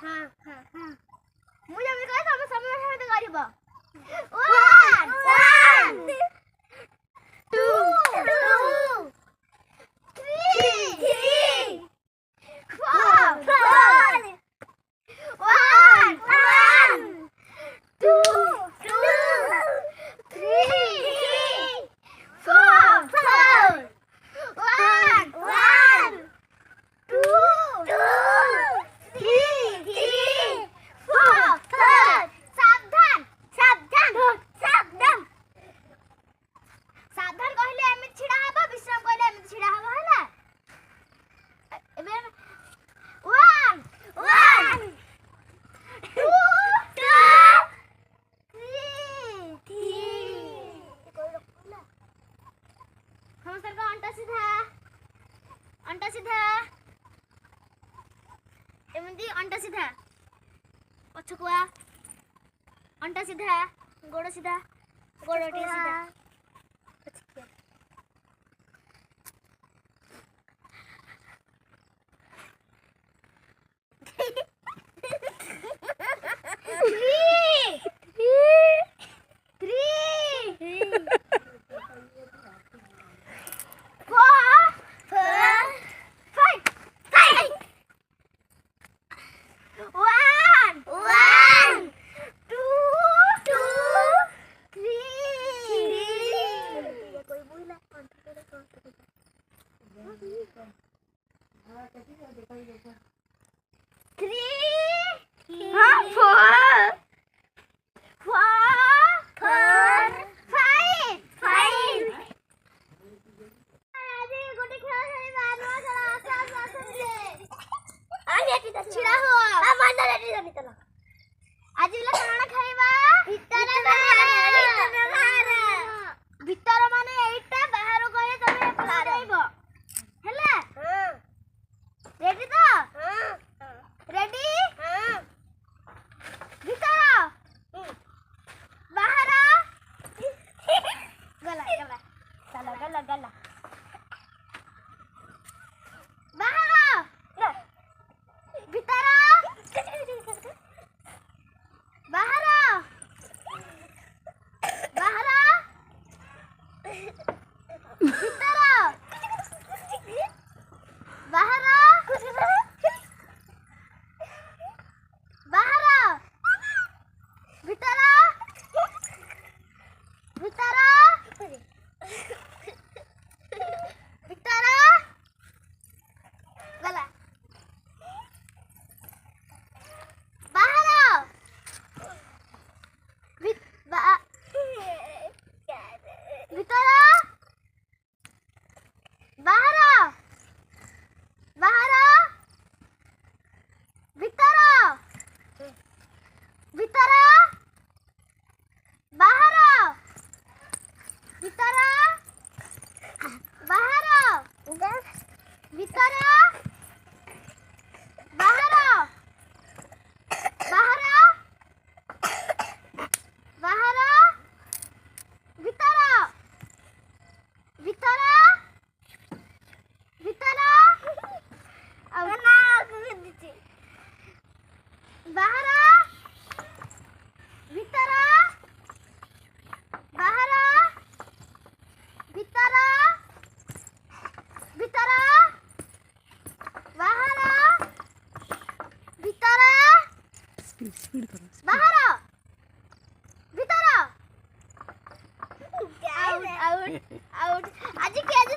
हां हां हां मुझे भी कहे सब समय में करिबो 1 2 3 4 अंटा सीधा एमती अंटा सीधा पछकुआ अंटा सीधा गोड़ सीधा गोड़ सीधा छिड़ा हो मन रेडी जानी तला आज बिला खाना खाइबा भीतर माने एटा बाहर कहे तमे पसाइबो हैला हां रेडी तो हां रेडी हां भीतर बाहर गला गला चला गला गला स्पीड करो बाहर भीतर आउट आउट आउट आज के आज